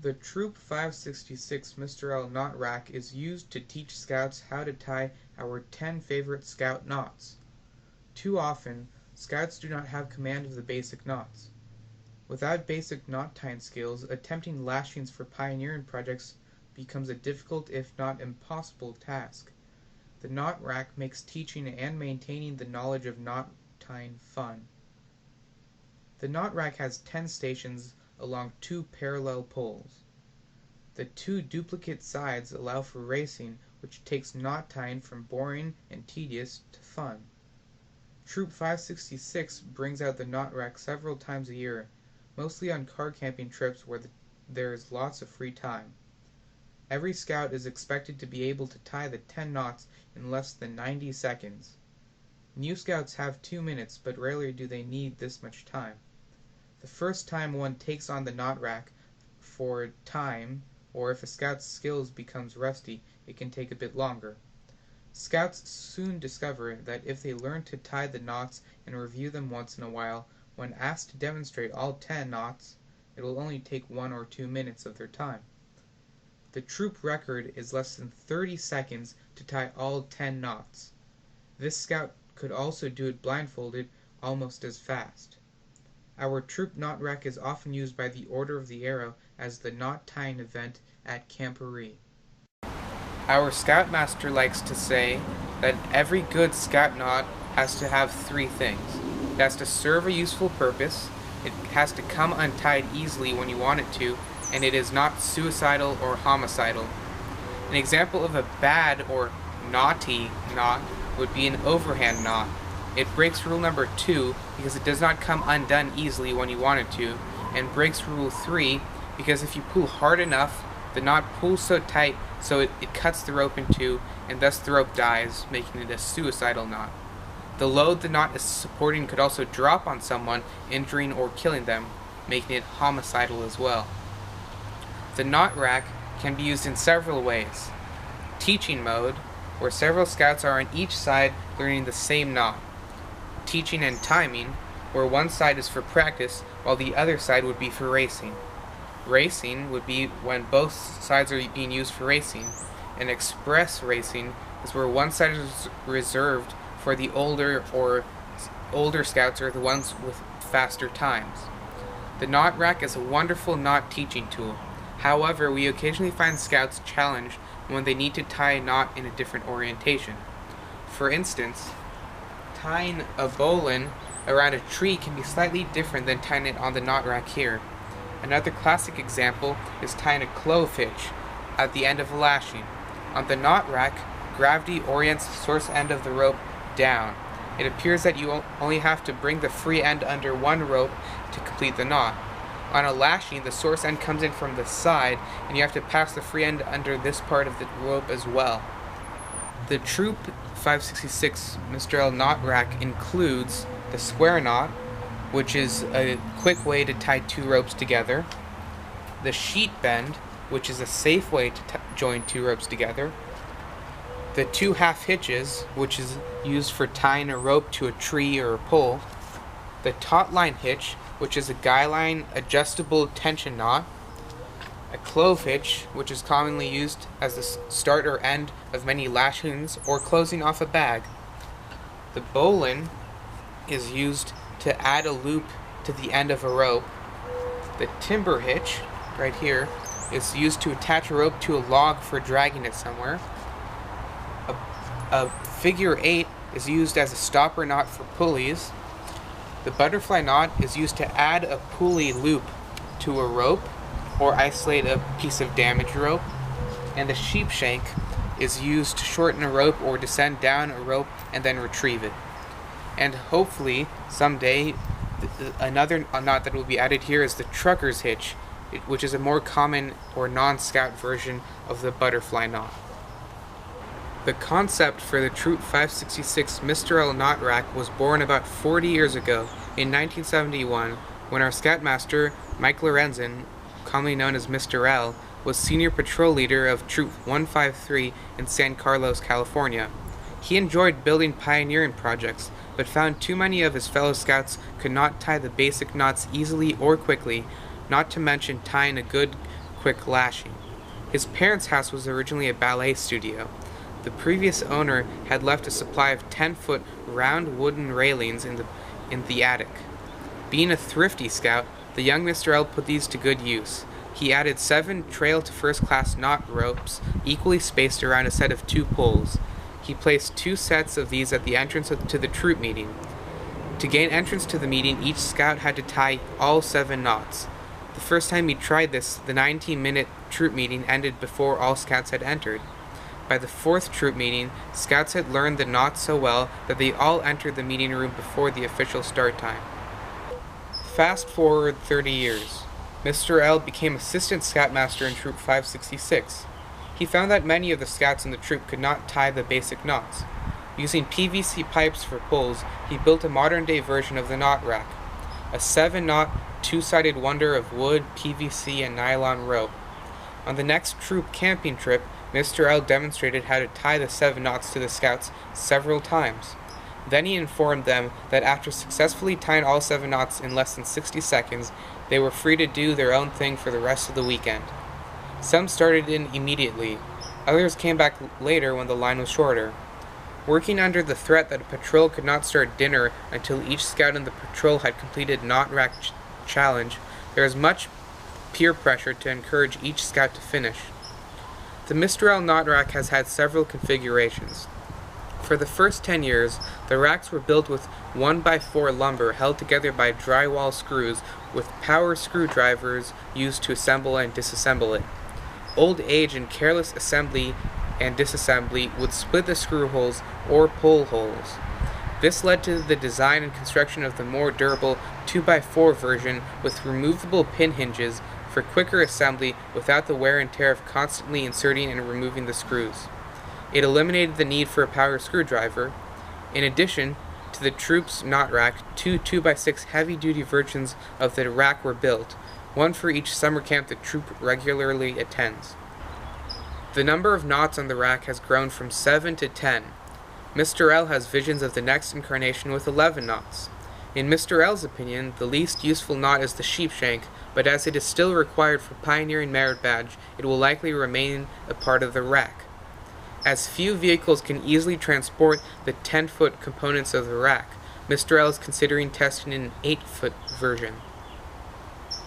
The Troop 566 Mr. L knot rack is used to teach scouts how to tie our 10 favorite scout knots. Too often, scouts do not have command of the basic knots. Without basic knot tying skills, attempting lashings for pioneering projects becomes a difficult if not impossible task. The knot rack makes teaching and maintaining the knowledge of knot tying fun. The knot rack has 10 stations along 2 parallel poles. The 2 duplicate sides allow for racing, which takes knot tying from boring and tedious to fun. Troop 566 brings out the knot rack several times a year, mostly on car camping trips where there is lots of free time. Every scout is expected to be able to tie the 10 knots in less than 90 seconds. New scouts have 2 minutes, but rarely do they need this much time. The first time one takes on the knot rack for time, or if a scout's skills becomes rusty, it can take a bit longer. Scouts soon discover that if they learn to tie the knots and review them once in a while, when asked to demonstrate all 10 knots, it will only take 1 or 2 minutes of their time. The troop record is less than 30 seconds to tie all 10 knots. This scout could also do it blindfolded almost as fast. Our troop knot rack is often used by the Order of the Arrow as the knot tying event at Camporee. Our scoutmaster likes to say that every good scout knot has to have 3 things. It has to serve a useful purpose, it has to come untied easily when you want it to, and it is not suicidal or homicidal. An example of a bad or naughty knot would be an overhand knot. It breaks rule number 2 because it does not come undone easily when you want it to, and breaks rule 3 because if you pull hard enough, the knot pulls so tight so it cuts the rope in two, and thus the rope dies, making it a suicidal knot. The load the knot is supporting could also drop on someone, injuring or killing them, making it homicidal as well. The knot rack can be used in several ways. Teaching mode, where several scouts are on each side learning the same knot. Teaching and timing, where one side is for practice while the other side would be for racing. Racing would be when both sides are being used for racing, and express racing is where one side is reserved for the older scouts or the ones with faster times. The knot rack is a wonderful knot teaching tool. However, we occasionally find scouts challenged when they need to tie a knot in a different orientation. For instance, tying a bowline around a tree can be slightly different than tying it on the knot rack here. Another classic example is tying a clove hitch at the end of a lashing. On the knot rack, gravity orients the source end of the rope down. It appears that you only have to bring the free end under one rope to complete the knot. On a lashing, the source end comes in from the side, and you have to pass the free end under this part of the rope as well. The Troop 566 Mr. L knot rack includes the square knot, which is a quick way to tie 2 ropes together, the sheet bend, which is a safe way to join 2 ropes together, the 2 half hitches, which is used for tying a rope to a tree or a pole, the taut line hitch, which is a guy line adjustable tension knot, a clove hitch, which is commonly used as the start or end of many lashings or closing off a bag. The bowline is used to add a loop to the end of a rope. The timber hitch, right here, is used to attach a rope to a log for dragging it somewhere. A figure 8 is used as a stopper knot for pulleys. The butterfly knot is used to add a pulley loop to a rope or isolate a piece of damaged rope. And the sheep shank is used to shorten a rope or descend down a rope and then retrieve it. And hopefully someday another knot that will be added here is the trucker's hitch, which is a more common or non-scout version of the butterfly knot. The concept for the Troop 566 Mr. L knot rack was born about 40 years ago in 1971 when our scoutmaster, Mike Lorenzen, commonly known as Mr. L, was senior patrol leader of Troop 153 in San Carlos, California. He enjoyed building pioneering projects, but found too many of his fellow scouts could not tie the basic knots easily or quickly, not to mention tying a good quick lashing. His parents' house was originally a ballet studio. The previous owner had left a supply of 10-foot round wooden railings in the attic. Being a thrifty scout, the young Mr. L put these to good use. He added 7 trail-to-first-class knot ropes, equally spaced around a set of 2 poles. He placed 2 sets of these at the entrance to the troop meeting. To gain entrance to the meeting, each scout had to tie all 7 knots. The first time he tried this, the 19-minute troop meeting ended before all scouts had entered. By the 4th troop meeting, scouts had learned the knots so well that they all entered the meeting room before the official start time. Fast forward 30 years. Mr. L became assistant scoutmaster in Troop 566. He found that many of the scouts in the troop could not tie the basic knots. Using PVC pipes for pulls, he built a modern-day version of the knot rack, a 7-knot, 2-sided wonder of wood, PVC, and nylon rope. On the next troop camping trip, Mr. L demonstrated how to tie the 7 knots to the scouts several times. Then he informed them that after successfully tying all 7 knots in less than 60 seconds, they were free to do their own thing for the rest of the weekend. Some started in immediately. Others came back later when the line was shorter. Working under the threat that a patrol could not start dinner until each scout in the patrol had completed knot rack challenge, there was much peer pressure to encourage each scout to finish. The Mr. L knot rack has had several configurations. For the first 10 years, the racks were built with 1x4 lumber held together by drywall screws with power screwdrivers used to assemble and disassemble it. Old age and careless assembly and disassembly would split the screw holes or pull holes. This led to the design and construction of the more durable 2x4 version with removable pin hinges for quicker assembly without the wear and tear of constantly inserting and removing the screws. It eliminated the need for a power screwdriver. In addition to the troop's knot rack, 2 2x6 heavy-duty versions of the rack were built, one for each summer camp the troop regularly attends. The number of knots on the rack has grown from 7 to 10. Mr. L has visions of the next incarnation with 11 knots. In Mr. L's opinion, the least useful knot is the sheepshank, but as it is still required for pioneering merit badge, it will likely remain a part of the rack. As few vehicles can easily transport the 10-foot components of the rack, Mr. L is considering testing an 8-foot version.